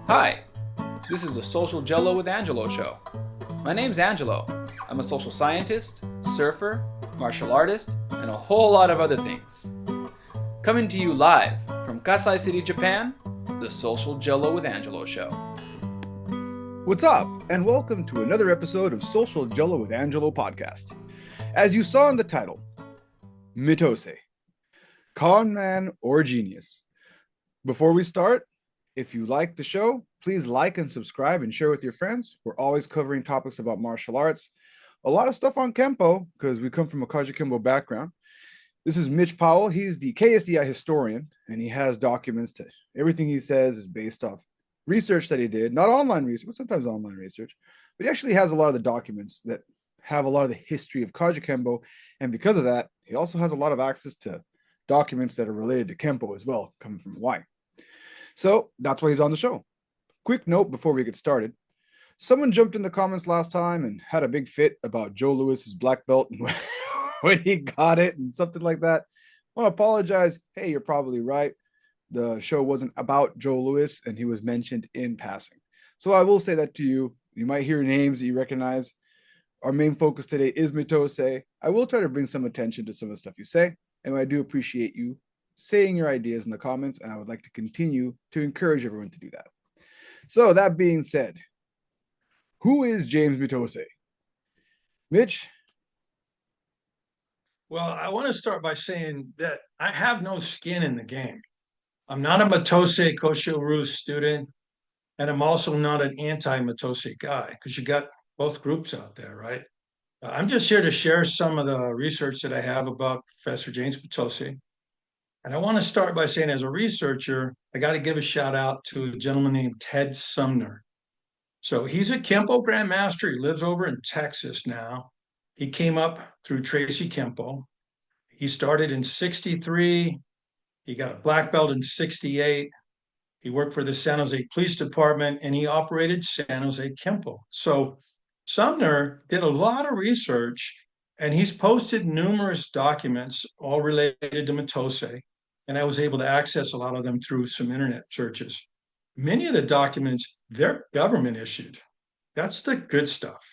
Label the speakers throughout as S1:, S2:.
S1: Hi, this is the Social Gelo with Angelo show. My name's Angelo. I'm a social scientist, surfer, martial artist, and a whole lot of other things. Coming to you live from Kasai City, Japan, the Social Gelo with Angelo show.
S2: What's up, and welcome to another episode of Social Gelo with Angelo Podcast. As you saw in the title, Mitose, Conman or genius. Before we start, if you like the show, please like and subscribe and share with your friends. We're always covering topics about martial arts, a lot of stuff on Kempo, because we come from a Kaji Kempo background. This is Mitch Powell. He's the KSDI historian, and he has documents to everything he says is based off research that he did, not online research, but sometimes online research, but he actually has a lot of the documents that have a lot of the history of Kaji Kempo, and because of that, he also has a lot of access to documents that are related to Kempo as well, coming from Hawaii. So that's why he's on the show. Quick note before we get started. Someone jumped in the comments last time and had a big fit about Joe Louis's black belt and when he got it and something like that. I want to apologize. Hey, you're probably right. The show wasn't about Joe Louis and he was mentioned in passing. So I will say that to you. You might hear names that you recognize. Our main focus today is Mitose. I will try to bring some attention to some of the stuff you say, and I do appreciate you saying your ideas in the comments, and I would like to continue to encourage everyone to do that. So that being said, who is James Mitose? Mitch?
S3: Well, I want to start by saying that I have no skin in the game. I'm not a Mitose Kosho student, and I'm also not an anti-Mitose guy, because you got both groups out there, right? I'm just here to share some of the research that I have about Professor James Mitose. And I want to start by saying, as a researcher, I got to give a shout out to a gentleman named Ted Sumner. So he's a Kempo Grandmaster. He lives over in Texas now. He came up through Tracy Kempo. He started in 63. He got a black belt in 68. He worked for the San Jose Police Department and he operated San Jose Kempo. So Sumner did a lot of research and he's posted numerous documents all related to Mitose. And I was able to access a lot of them through some internet searches. Many of the documents, they're government issued. That's the good stuff.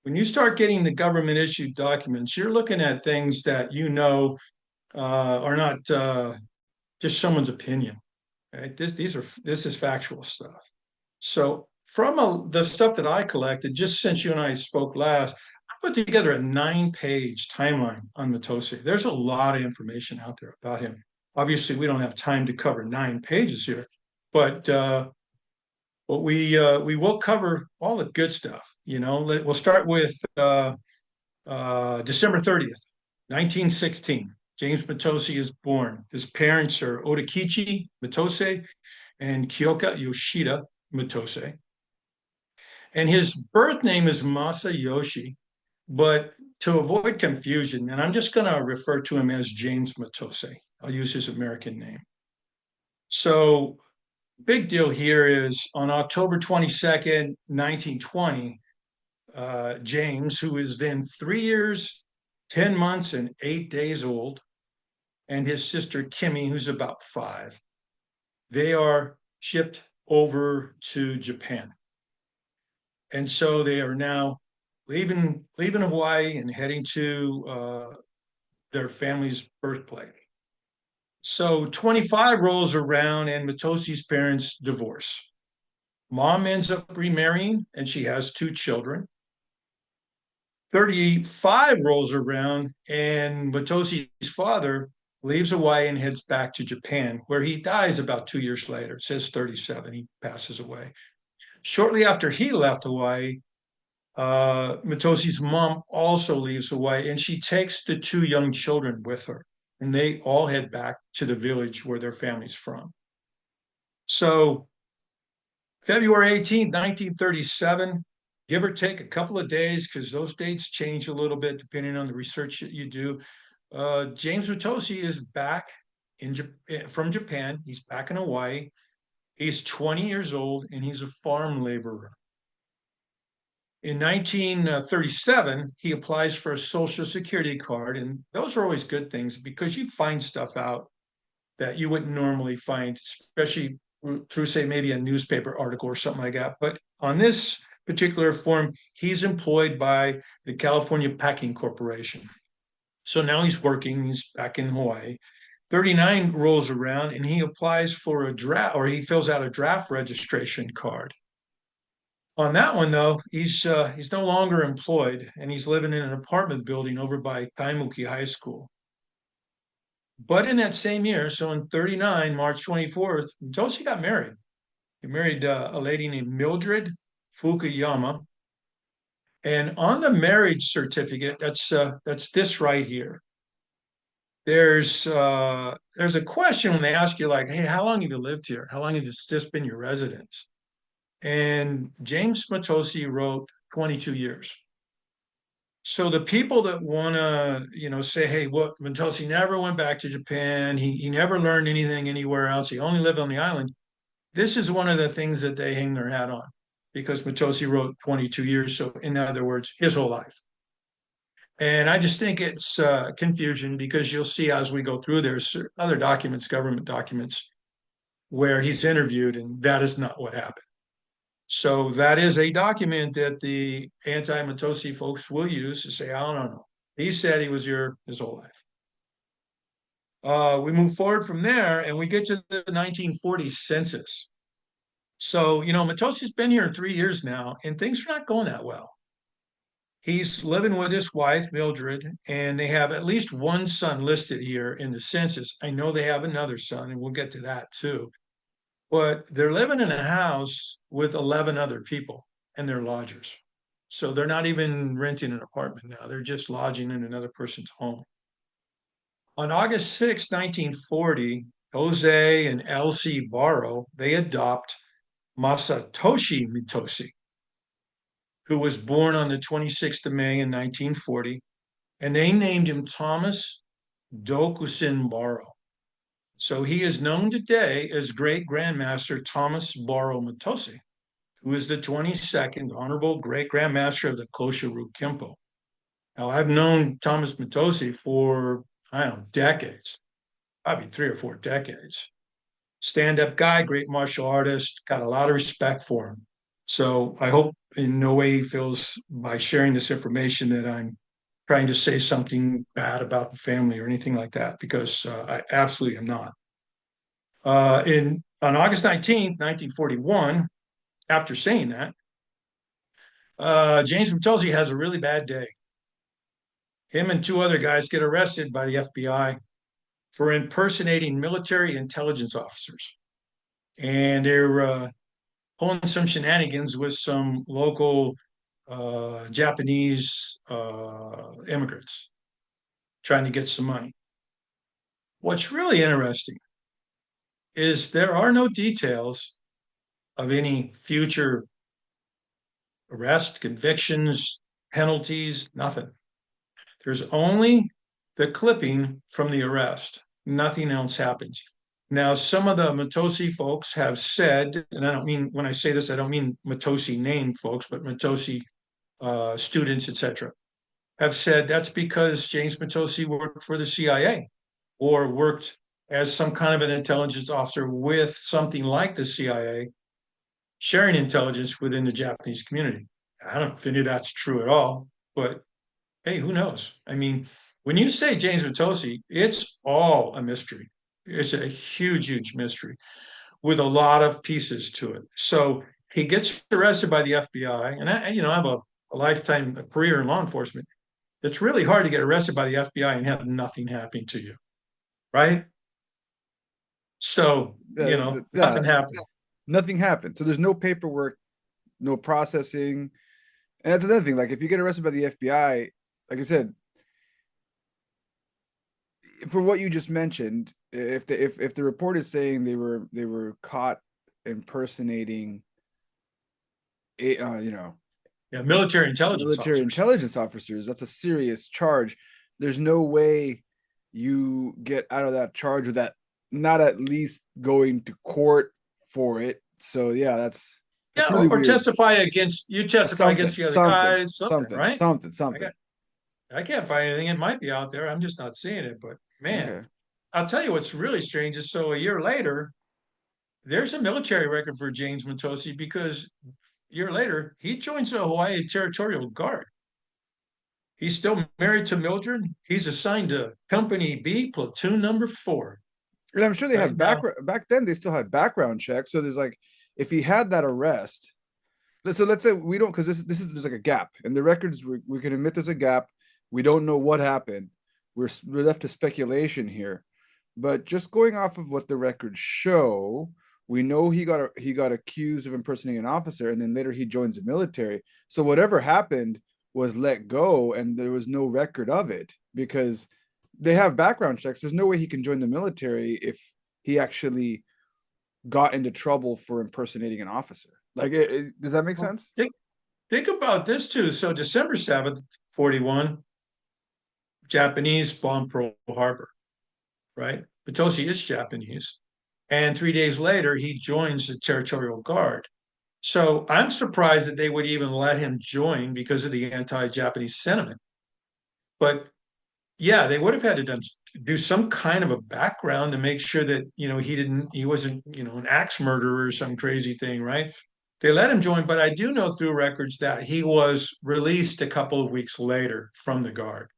S3: When you start getting the government issued documents, you're looking at things that are not just someone's opinion. Right? This is factual stuff. So from the stuff that I collected, just since you and I spoke last, I put together a 9-page timeline on Mitose. There's a lot of information out there about him. Obviously, we don't have time to cover 9 pages here, but we will cover all the good stuff. We'll start with December 30th, 1916. James Mitose is born. His parents are Odakichi Mitose and Kyoka Yoshida Mitose. And his birth name is Masayoshi, but to avoid confusion, and I'm just going to refer to him as James Mitose. I'll use his American name. So, big deal here is on October 22nd, 1920, James, who is then 3 years, 10 months, and 8 days old, and his sister Kimmy, who's about 5, they are shipped over to Japan. And so they are now leaving Hawaii and heading to their family's birthplace. So 25 rolls around and Mitose's parents divorce. Mom ends up remarrying and she has 2 children. 35 rolls around and Mitose's father leaves Hawaii and heads back to Japan, where he dies about 2 years later. It says 37, he passes away. Shortly after he left Hawaii, Mitose's mom also leaves Hawaii and she takes the 2 young children with her. And they all head back to the village where their family's from. So February 18, 1937, give or take a couple of days, because those dates change a little bit depending on the research that you do. James Mitose is back from Japan. He's back in Hawaii. He's 20 years old and he's a farm laborer. In 1937, he applies for a Social Security card, and those are always good things because you find stuff out that you wouldn't normally find, especially through, say, maybe a newspaper article or something like that. But on this particular form, he's employed by the California Packing Corporation. So now he's working, he's back in Hawaii. 39 rolls around and he applies for a draft, or he fills out a draft registration card. On that one, though, he's no longer employed and he's living in an apartment building over by Kaimuki High School. But in that same year, so in 39, March 24th, Mitose got married. He married a lady named Mildred Fukuyama. And on the marriage certificate, that's this right here. There's a question when they ask you, like, hey, how long have you lived here? How long has this been your residence? And James Mitose wrote 22 years. So the people that want to, say, hey, what, Mitose never went back to Japan. He never learned anything anywhere else. He only lived on the island. This is one of the things that they hang their hat on, because Mitose wrote 22 years. So in other words, his whole life. And I just think it's confusion, because you'll see as we go through, there's other documents, government documents, where he's interviewed, and that is not what happened. So that is a document that the anti-Mitose folks will use to say, I don't know. He said he was here his whole life. We move forward from there and we get to the 1940 census. So, Mitose's been here 3 years now and things are not going that well. He's living with his wife, Mildred, and they have at least one son listed here in the census. I know they have another son, and we'll get to that too. But they're living in a house with 11 other people, and they're lodgers. So they're not even renting an apartment now. They're just lodging in another person's home. On August 6, 1940, Jose and Elsie Barrow, they adopt Masatoshi Mitose, who was born on the 26th of May in 1940, and they named him Thomas Dokusin Barrow. So he is known today as Great Grandmaster Thomas Barrow Mitose, who is the 22nd Honorable Great Grandmaster of the Koshiru Kempo. Now, I've known Thomas Mitose for, decades, probably 3 or 4 decades. Stand-up guy, great martial artist, got a lot of respect for him. So I hope in no way he feels by sharing this information that I'm trying to say something bad about the family or anything like that, because I absolutely am not. On August 19th, 1941, after saying that, James Mitose has a really bad day. Him and 2 other guys get arrested by the FBI for impersonating military intelligence officers. And they're pulling some shenanigans with some local Japanese immigrants trying to get some money. What's really interesting is there are no details of any future arrest, convictions, penalties, nothing. There's only the clipping from the arrest. Nothing else happens. Now, some of the Mitose folks have said, and I don't mean, when I say this, I don't mean Mitose named folks, but Mitose students, etc., have said that's because James Mitose worked for the CIA or worked as some kind of an intelligence officer with something like the CIA, sharing intelligence within the Japanese community. I don't know if any of that's true at all, but hey, who knows? I mean, when you say James Mitose, it's all a mystery. It's a huge, huge mystery with a lot of pieces to it. So he gets arrested by the FBI, and I have a lifetime career in law enforcement. It's really hard to get arrested by the FBI and have nothing happen to you, right? So, nothing happened.
S2: Nothing happened. So there's no paperwork, no processing. And that's another thing. Like, if you get arrested by the FBI, like I said, for what you just mentioned, if the report is saying they were caught impersonating
S3: military intelligence
S2: officers, that's a serious charge. There's no way you get out of that charge without not at least going to court for it. So yeah, that's really
S3: or
S2: weird.
S3: testify against the other guys, right?
S2: Something.
S3: I can't find anything. It might be out there. I'm just not seeing it. But man, I'll tell you what's really strange is, so a year later, there's a military record for James Mitose because a year later, he joins the Hawaii Territorial Guard. He's still married to Mildred. He's assigned to Company B, Platoon number 4.
S2: And I'm sure they
S3: Right
S2: have
S3: now,
S2: back then they still had background checks. So there's like, if he had that arrest, so let's say we don't, because this is there's like a gap in the records. We can admit there's a gap. We don't know what happened. We're left to speculation here, but just going off of what the records show, we know he got accused of impersonating an officer, and then later he joins the military. So whatever happened was let go, and there was no record of it because they have background checks. There's no way he can join the military if he actually got into trouble for impersonating an officer. Like, does that make sense?
S3: think about this too. So December 7th, 41, Japanese bomb Pearl Harbor, right? Mitose is Japanese. And 3 days later, he joins the Territorial Guard. So I'm surprised that they would even let him join because of the anti-Japanese sentiment. But yeah, they would have had to do some kind of a background to make sure that, he wasn't, an axe murderer or some crazy thing, right? They let him join, but I do know through records that he was released a couple of weeks later from the Guard.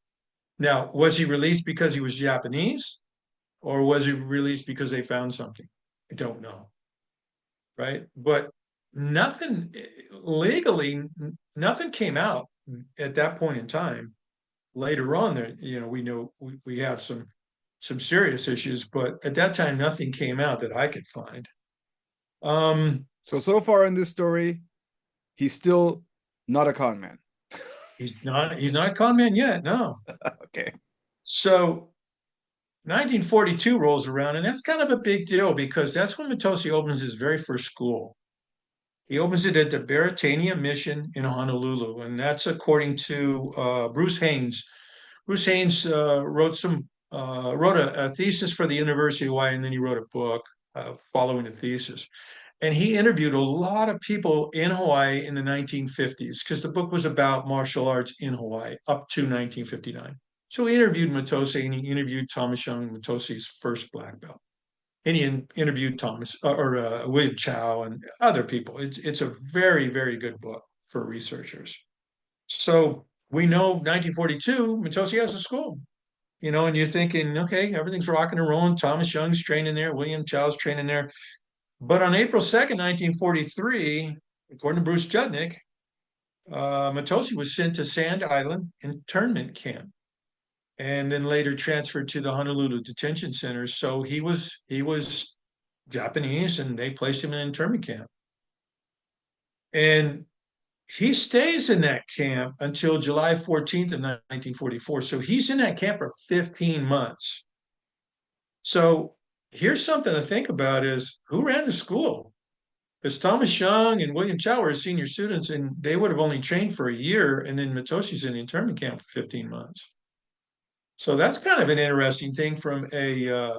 S3: Now, was he released because he was Japanese, or was he released because they found something? I don't know, right? But nothing legally, nothing came out at that point in time. Later on, there, we know we have some serious issues, but at that time, nothing came out that I could find.
S2: So far in this story, he's still not a con man.
S3: He's not a con man yet, no.
S2: Okay.
S3: So 1942 rolls around, and that's kind of a big deal because that's when Mitose opens his very first school. He opens it at the Beretania Mission in Honolulu, and that's according to Bruce Haynes. Bruce Haynes wrote a thesis for the University of Hawaii, and then he wrote a book following the thesis. And he interviewed a lot of people in Hawaii in the 1950s because the book was about martial arts in Hawaii up to 1959. So he interviewed Mitose, and he interviewed Thomas Young, Mitose's first black belt. And he interviewed William Chow and other people. It's a very, very good book for researchers. So we know 1942, Mitose has a school, and you're thinking, okay, everything's rocking and rolling. Thomas Young's training there, William Chow's training there. But on April 2nd, 1943, according to Bruce Judnick, Mitose was sent to Sand Island internment camp and then later transferred to the Honolulu detention center. So he was Japanese, and they placed him in an internment camp. And he stays in that camp until July 14th of 1944. So he's in that camp for 15 months. So here's something to think about is who ran the school? Because Thomas Young and William Chow were senior students, and they would have only trained for a year, and then Mitose's in the internment camp for 15 months. So that's kind of an interesting thing from a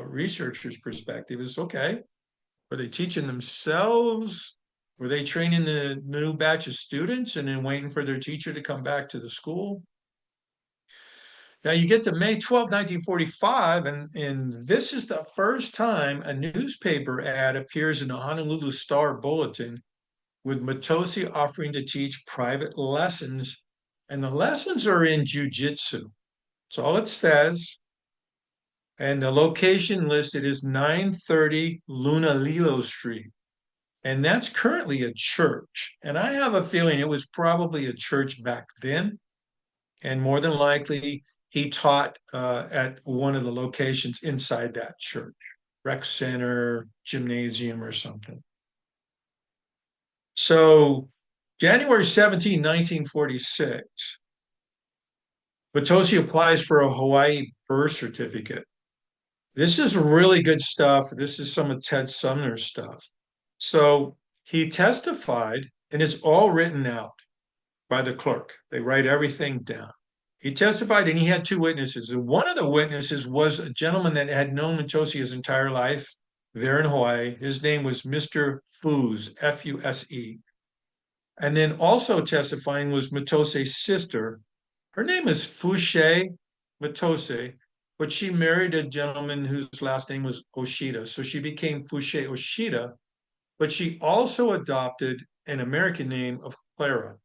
S3: researcher's perspective. Is okay, were they teaching themselves? Were they training the new batch of students and then waiting for their teacher to come back to the school? Now you get to May 12, 1945, and this is the first time a newspaper ad appears in the Honolulu Star Bulletin with Mitose offering to teach private lessons. And the lessons are in jujitsu. That's all it says. And the location listed is 930 Lunalilo Street. And that's currently a church. And I have a feeling it was probably a church back then. And more than likely, he taught at one of the locations inside that church, rec center, gymnasium, or something. So January 17, 1946, Mitose applies for a Hawaii birth certificate. This is really good stuff. This is some of Ted Sumner's stuff. So he testified, and it's all written out by the clerk. They write everything down. He testified, and he had two witnesses. And one of the witnesses was a gentleman that had known Mitose his entire life there in Hawaii. His name was Mr. Fuse, F-U-S-E. And then also testifying was Mitose's sister. Her name is Fushe Mitose, but she married a gentleman whose last name was Oshida. So she became Fushe Oshida, but she also adopted an American name of Clara.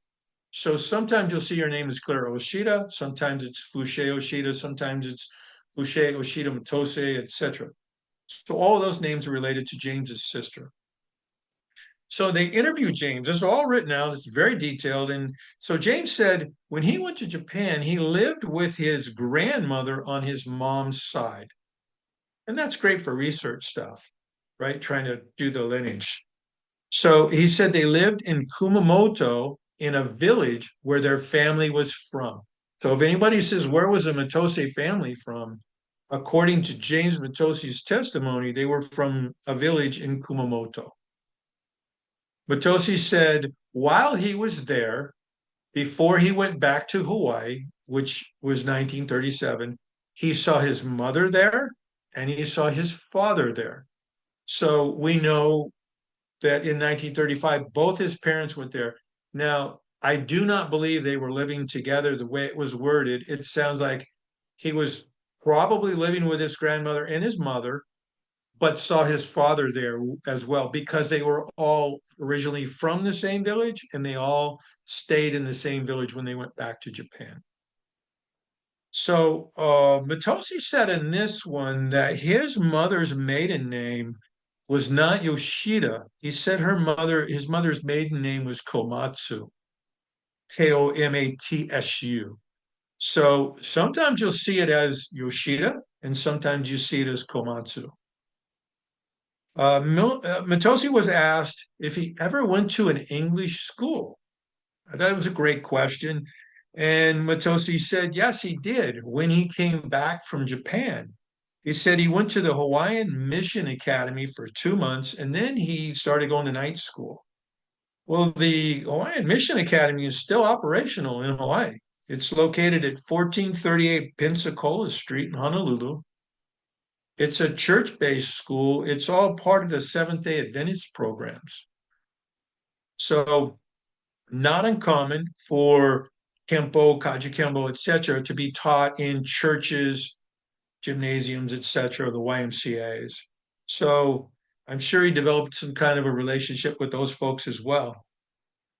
S3: So sometimes you'll see her name is Clara Oshida, sometimes it's Fushe Oshida, sometimes it's Fushe Oshida Mitose, etc. So all of those names are related to James's sister. So they interviewed James. This is all written out. It's very detailed. And so James said when he went to Japan, he lived with his grandmother on his mom's side. And that's great for research stuff, right? Trying to do the lineage. So he said they lived in Kumamoto in a village where their family was from. So if anybody says, where was the Mitose family from? According to James Mitose's testimony, they were from a village in Kumamoto. Mitose said while he was there, before he went back to Hawaii, which was 1937, he saw his mother there and he saw his father there. So we know that in 1935, both his parents went there. Now, I do not believe they were living together the way it was worded. It sounds like he was probably living with his grandmother and his mother, but saw his father there as well because they were all originally from the same village and they all stayed in the same village when they went back to Japan. So Mitose said in this one that his mother's maiden name was not Yoshida. He said his mother's maiden name was Komatsu, Komatsu. So sometimes you'll see it as Yoshida, and sometimes you see it as Komatsu. Mitose was asked if he ever went to an English school. That was a great question. And Mitose said, yes, he did when he came back from Japan. He said he went to the Hawaiian Mission Academy for 2 months and then he started going to night school. Well, the Hawaiian Mission Academy is still operational in Hawaii. It's located at 1438 Pensacola Street in Honolulu. It's a church-based school. It's all part of the Seventh-day Adventist programs. So not uncommon for Kempo, Kaji Kempo, etc., to be taught in churches, gymnasiums, etc., the YMCAs. So I'm sure he developed some kind of a relationship with those folks as well.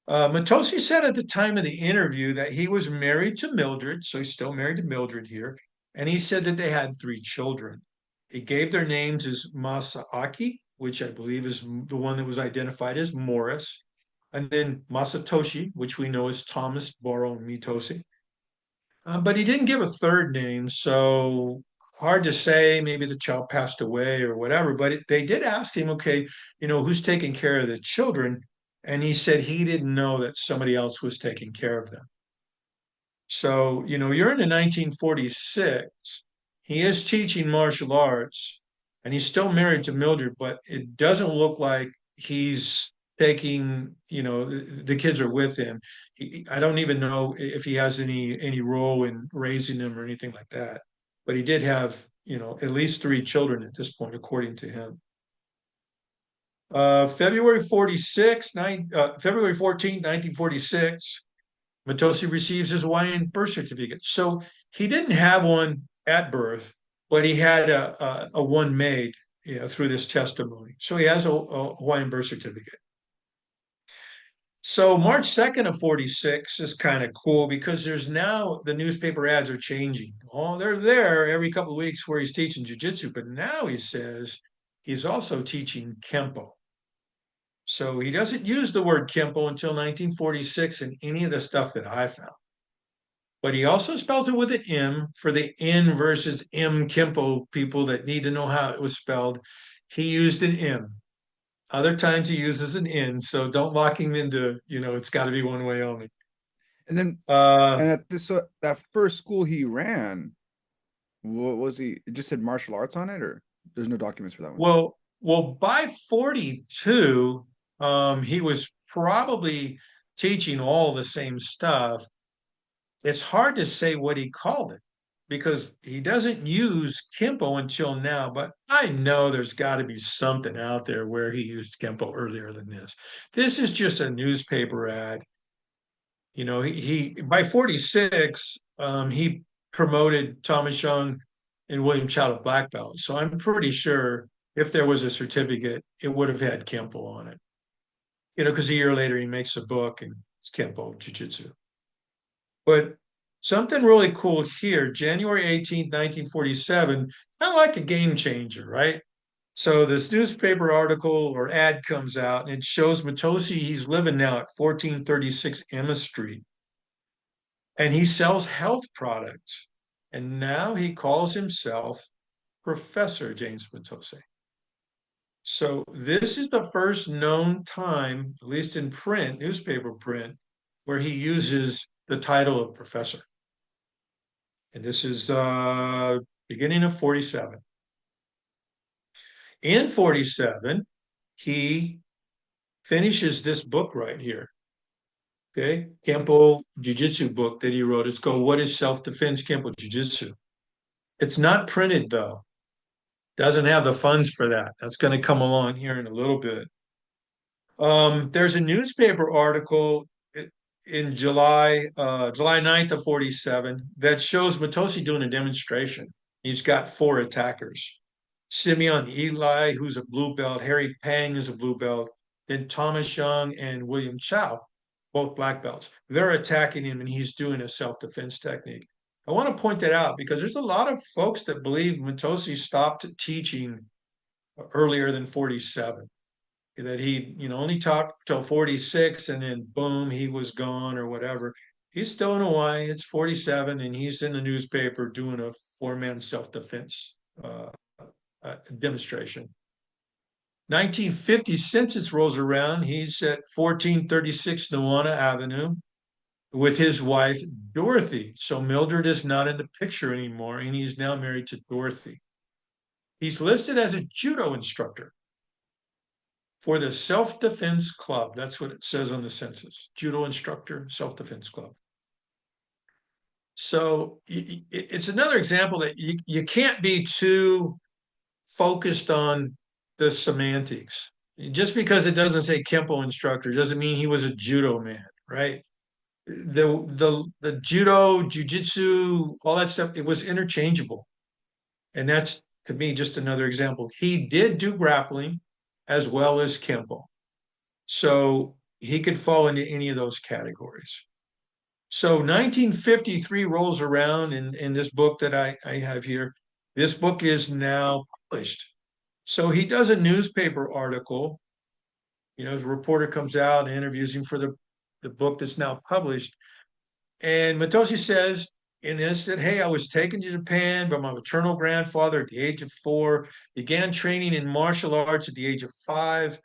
S3: Mitose said at the time of the interview that he was married to Mildred, so he's still married to Mildred here, and he said that they had 3 children. He gave their names as Masaaki, which I believe is the one that was identified as Morris, and then Masatoshi, which we know as Thomas Boro Mitose. But he didn't give a third name, so hard to say. Maybe the child passed away or whatever. But they did ask him, okay, who's taking care of the children? And he said he didn't know that somebody else was taking care of them. So, you're in the 1946. He is teaching martial arts and he's still married to Mildred, but it doesn't look like he's taking, the kids are with him. I don't even know if he has any role in raising them or anything like that. But he did have, at least 3 children at this point, according to him. February 14th, 1946, Mitose receives his Hawaiian birth certificate. So he didn't have one at birth, but he had a one made through this testimony. So he has a Hawaiian birth certificate. So March 2nd of 46 is kind of cool because there's now the newspaper ads are changing. Oh, they're there every couple of weeks where he's teaching jujitsu, but now he says he's also teaching Kempo. So he doesn't use the word Kempo until 1946 in any of the stuff that I found. But he also spells it with an M for the N versus M Kempo people that need to know how it was spelled. He used an M. Other times he uses an N, so don't lock him into, it's got to be one way only.
S2: And then, and at this that first school he ran, what was he? It just said martial arts on it, or there's no documents for that one?
S3: Well, by 42, he was probably teaching all the same stuff. It's hard to say what he called it because he doesn't use Kempo until now, but I know there's got to be something out there where he used Kempo earlier than this. This is just a newspaper ad. He by 46, he promoted Thomas Young and William Chow to black belt. So I'm pretty sure if there was a certificate, it would have had Kempo on it. Because a year later he makes a book and it's Kempo Jiu-Jitsu. But something really cool here, January 18th, 1947, kind of like a game changer, right? So this newspaper article or ad comes out and it shows Mitose, he's living now at 1436 Emma Street. And he sells health products. And now he calls himself Professor James Mitose. So this is the first known time, at least in print, newspaper print, where he uses the title of professor. And this is beginning of 47. In 47, he finishes this book right here. Okay, Kempo Jiu-Jitsu book that he wrote. It's called What is Self-Defense Kempo Jiu-Jitsu. It's not printed though. Doesn't have the funds for that. That's going to come along here in a little bit. There's a newspaper article in July 9th of 47 that shows Mitose doing a demonstration. He's got 4 attackers. Simeon Eli, who's a blue belt, Harry Pang is a blue belt, then Thomas Young and William Chow, both black belts. They're attacking him and he's doing a self-defense technique. I want to point that out because there's a lot of folks that believe Mitose stopped teaching earlier than 47, that he only taught till 46 and then boom, he was gone or whatever. He's still in Hawaii. It's 47 and he's in the newspaper doing a 4-man self-defense demonstration. 1950 census rolls around. He's at 1436 Nuana Avenue with his wife, Dorothy. So Mildred is not in the picture anymore, and he's now married to Dorothy. He's listed as a judo instructor for the Self-Defense Club. That's what it says on the census. Judo instructor, Self-Defense Club. So it's another example that you can't be too focused on the semantics. Just because it doesn't say Kempo instructor doesn't mean he was a judo man, right? The judo, jiu-jitsu, all that stuff, it was interchangeable. And that's, to me, just another example. He did do grappling as well as Kempo. So he could fall into any of those categories. So 1953 rolls around in this book that I have here. This book is now published. So he does a newspaper article. His reporter comes out and interviews him for the book that's now published. And Mitose says in this that, hey, I was taken to Japan by my maternal grandfather at the age of 4, began training in martial arts at the age of 5.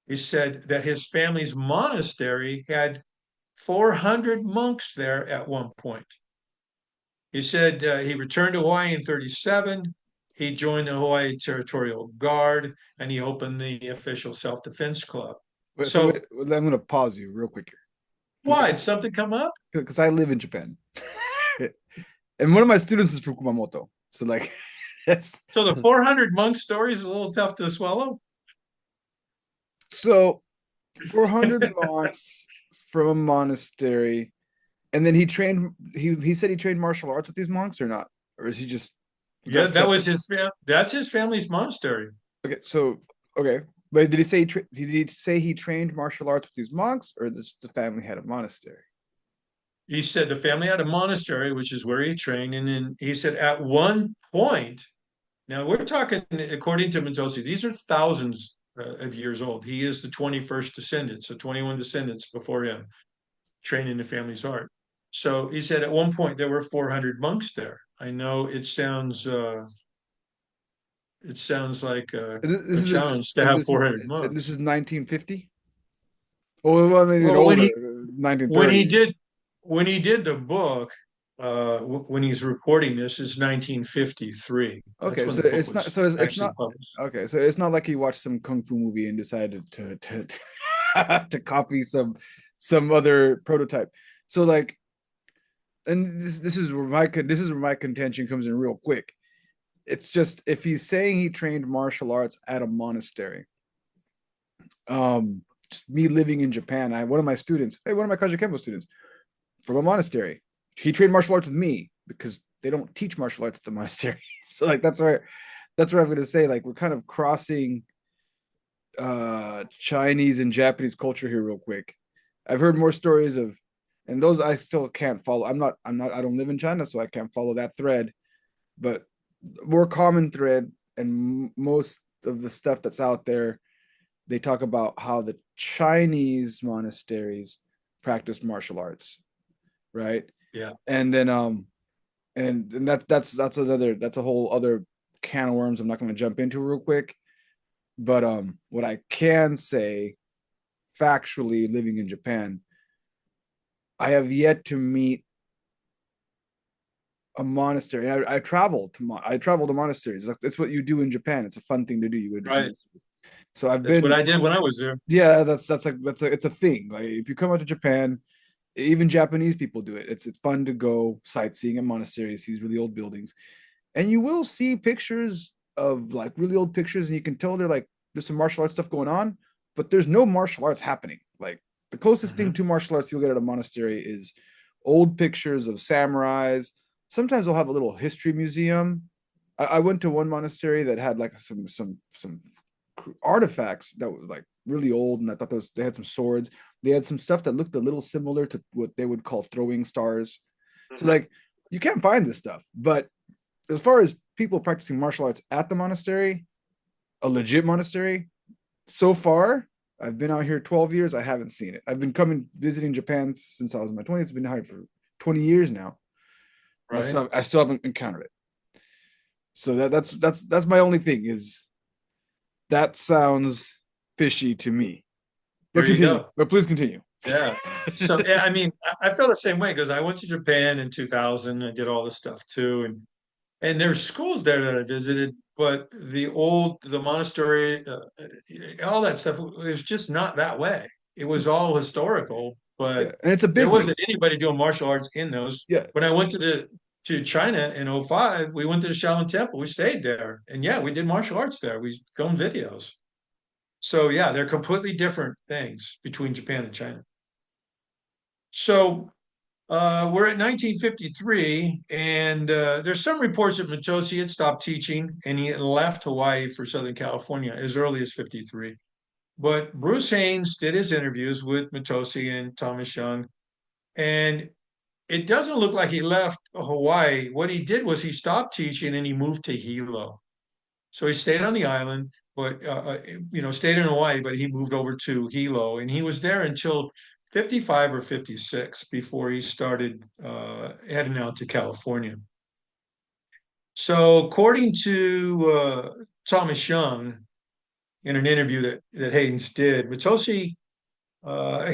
S3: He said that his family's monastery had 400 monks there at one point. He said he returned to Hawaii in 37. He joined the Hawaii Territorial Guard, and he opened the official self-defense club.
S2: Wait, I'm going to pause you real quick here.
S3: Why? Did something come up?
S2: Because I live in Japan. And one of my students is from Kumamoto. So
S3: So the 400 monk story is a little tough to swallow?
S2: So 400 monks from a monastery. And then he said he trained martial arts with these monks or not? Or is he just...
S3: Yeah, that's his family's monastery.
S2: Okay. But did he say he trained martial arts with these monks, or the family had a monastery?
S3: He said the family had a monastery, which is where he trained. And then he said at one point, now we're talking, according to Mitose, these are thousands of years old. He is the 21st descendant, so 21 descendants before him, trained in the family's art. So he said at one point there were 400 monks there. I know it sounds like a challenge to have 400 monks.
S2: This is 1950? Well, maybe older, 1930.
S3: When he did the book, when he's reporting this, is 1953.
S2: Okay, so it's not okay. So it's not like he watched some kung fu movie and decided to to copy some other prototype. So and this is where my contention comes in real quick. It's just, if he's saying he trained martial arts at a monastery, just me living in Japan, one of my Kaji Kempo students from a monastery, he trained martial arts with me because they don't teach martial arts at the monastery. So like that's where I'm going to say, like, we're kind of crossing Chinese and Japanese culture here real quick. I've heard more stories of, and those I still can't follow. I don't live in China, so I can't follow that thread. But more common thread, and most of the stuff that's out there, they talk about how the Chinese monasteries practice martial arts, right?
S3: Yeah.
S2: And then and that's a whole other can of worms I'm not going to jump into real quick. But what I can say factually, living in Japan, I have yet to meet a monastery. I travel to monasteries. That's what you do in Japan. It's a fun thing to do. You go to
S3: Right.
S2: So I've
S3: That's
S2: been.
S3: what I did when I was there.
S2: Yeah, it's a thing. Like if you come out to Japan, even Japanese people do it. It's fun to go sightseeing at monasteries, these really old buildings, and you will see pictures of like really old pictures, and you can tell they're like there's some martial arts stuff going on, but there's no martial arts happening. Like the closest thing to martial arts you'll get at a monastery is old pictures of samurais. Sometimes they'll have a little history museum. I went to one monastery that had like some artifacts that were like really old, and I thought they had some swords. They had some stuff that looked a little similar to what they would call throwing stars. So like you can't find this stuff. But as far as people practicing martial arts at the monastery, a legit monastery, so far I've been out here 12 years. I haven't seen it. I've been visiting Japan since I was in my 20s. I've been out here for 20 years now. Right. I still haven't encountered it. So that's my only thing is that sounds fishy to me. But continue. But please continue.
S3: Yeah. So yeah, I mean, I feel the same way because I went to Japan in 2000. I did all this stuff too, and there's schools there that I visited, but the monastery, all that stuff was just not that way. It was all historical, but
S2: and it's a business.
S3: There wasn't anybody doing martial arts in those.
S2: Yeah.
S3: When I went to China in 2005, we went to the Shaolin Temple. We stayed there, and yeah, we did martial arts there. We filmed videos. So yeah, they're completely different things between Japan and China. So we're at 1953, and there's some reports that Mitose had stopped teaching and he had left Hawaii for Southern California as early as 53. But Bruce Haynes did his interviews with Mitose and Thomas Young, and it doesn't look like he left Hawaii. What he did was he stopped teaching and he moved to Hilo. So he stayed on the island, but stayed in Hawaii, but he moved over to Hilo, and he was there until 55 or 56 before he started heading out to California. So according to Thomas Young, in an interview that Haynes did, Mitose,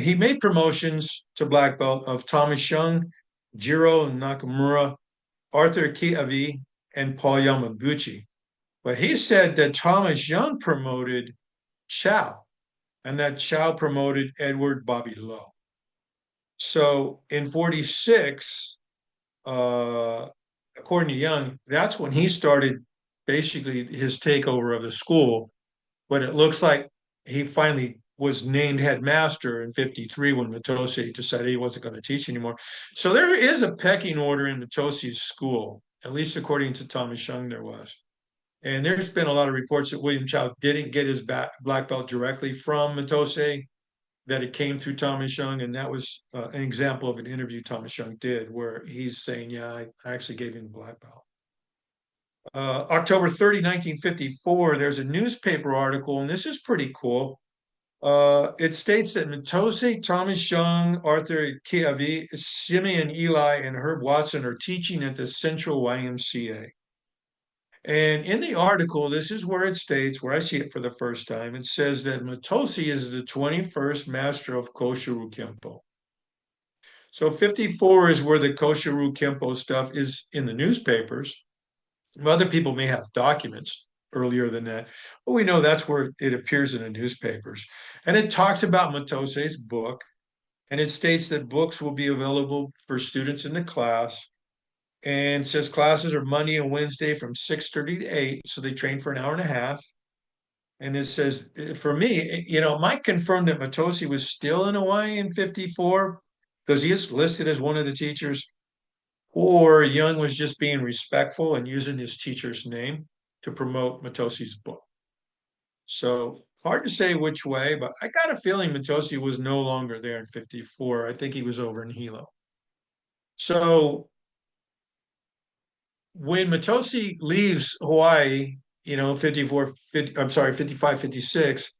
S3: he made promotions to black belt of Thomas Young, Jiro Nakamura, Arthur Kiavi, and Paul Yamaguchi. But he said that Thomas Young promoted Chow, and that Chow promoted Edward Bobby Lowe. So in 46, according to Young, that's when he started basically his takeover of the school. But it looks like he finally was named headmaster in 53 when Mitose decided he wasn't going to teach anymore. So there is a pecking order in Mitose's school, at least according to Thomas Young, there was. And there's been a lot of reports that William Chow didn't get his black belt directly from Mitose, that it came through Thomas Young. And that was an example of an interview Thomas Young did where he's saying, yeah, I actually gave him the black belt. October 30, 1954, there's a newspaper article, and this is pretty cool. It states that Mitose, Thomas Young, Arthur Kiavi, Simeon Eli, and Herb Watson are teaching at the Central YMCA. And in the article, this is where it states, where I see it for the first time, it says that Mitose is the 21st master of Koshiru Kempo. So 54 is where the Koshiru Kempo stuff is in the newspapers. Other people may have documents earlier than that, but we know that's where it appears in the newspapers. And it talks about Mitose's book, and it states that books will be available for students in the class, and says classes are Monday and Wednesday from 6:30 to 8, so they train for an hour and a half. And it says, for me, Mike confirmed that Mitose was still in Hawaii in 54 because he is listed as one of the teachers. or Young was just being respectful and using his teacher's name to promote Mitose's book. So hard to say which way, but I got a feeling Mitose was no longer there in 54. I think he was over in Hilo. So when Mitose leaves Hawaii, 55, 56,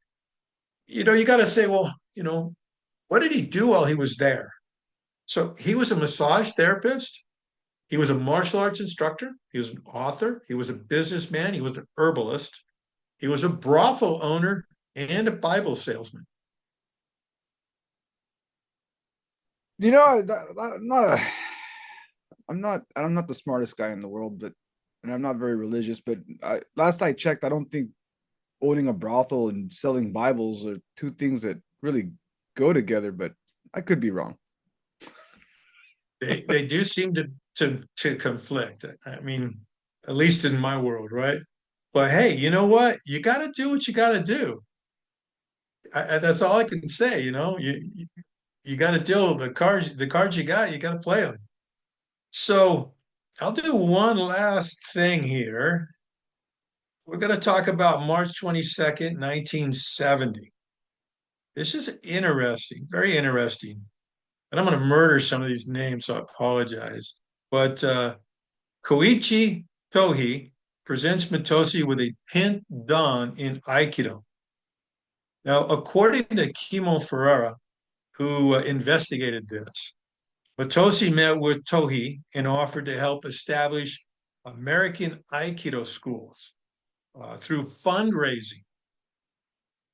S3: you got to say, well, what did he do while he was there? So he was a massage therapist. He was a martial arts instructor. He was an author. He was a businessman. He was an herbalist. He was a brothel owner and a Bible salesman.
S2: I'm not the smartest guy in the world, and I'm not very religious, but last I checked, I don't think owning a brothel and selling Bibles are two things that really go together, but I could be wrong.
S3: They do seem to conflict. I mean, at least in my world, right? But hey, you know what? You got to do what you got to do. That's all I can say. You got to deal with the cards you got. You got to play them. So I'll do one last thing here. We're going to talk about March 22nd, 1970. This is interesting, very interesting. And I'm going to murder some of these names, so I apologize. But Koichi Tohi presents Mitose with a 10th dan in Aikido. Now, according to Kimo Ferreira, who investigated this, Mitose met with Tohi and offered to help establish American Aikido schools through fundraising.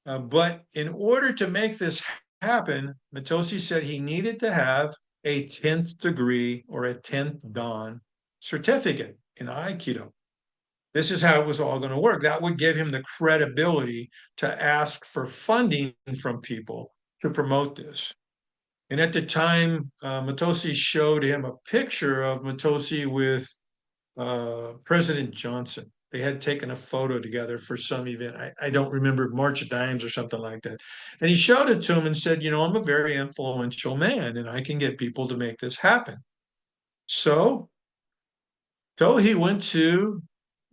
S3: But in order to make this happen, Mitose said he needed to have a 10th degree or a 10th dan certificate in Aikido. This is how it was all going to work. That would give him the credibility to ask for funding from people to promote this. And at the time, Mitose showed him a picture of Mitose with President Johnson. They had taken a photo together for some event. I don't remember, March of Dimes or something like that. And he showed it to him and said, I'm a very influential man and I can get people to make this happen. So he went to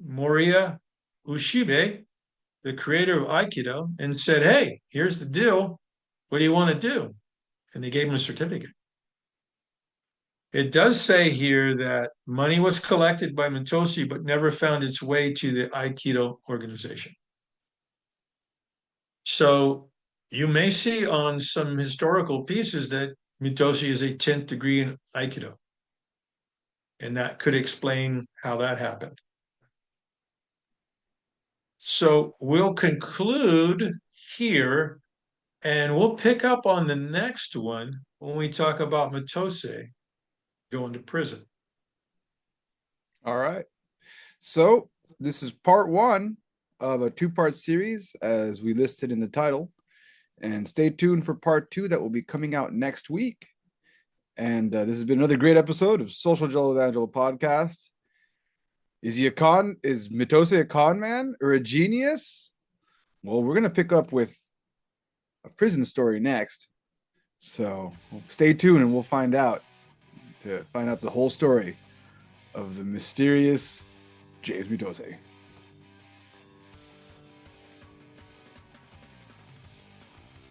S3: Moriya Ushibe, the creator of Aikido, and said, hey, here's the deal. What do you want to do? And they gave him a certificate. It does say here that money was collected by Mitose, but never found its way to the Aikido organization. So you may see on some historical pieces that Mitose is a 10th degree in Aikido. And that could explain how that happened. So we'll conclude here, and we'll pick up on the next one when we talk about Mitose going to prison.
S2: All right. So this is part one of a two-part series, as we listed in the title. And stay tuned for part two that will be coming out next week. And this has been another great episode of Social Gelo with Angelo Podcast. Is Mitose a con man or a genius? Well, we're going to pick up with a prison story next. So stay tuned and we'll find out the whole story of the mysterious James Mitose.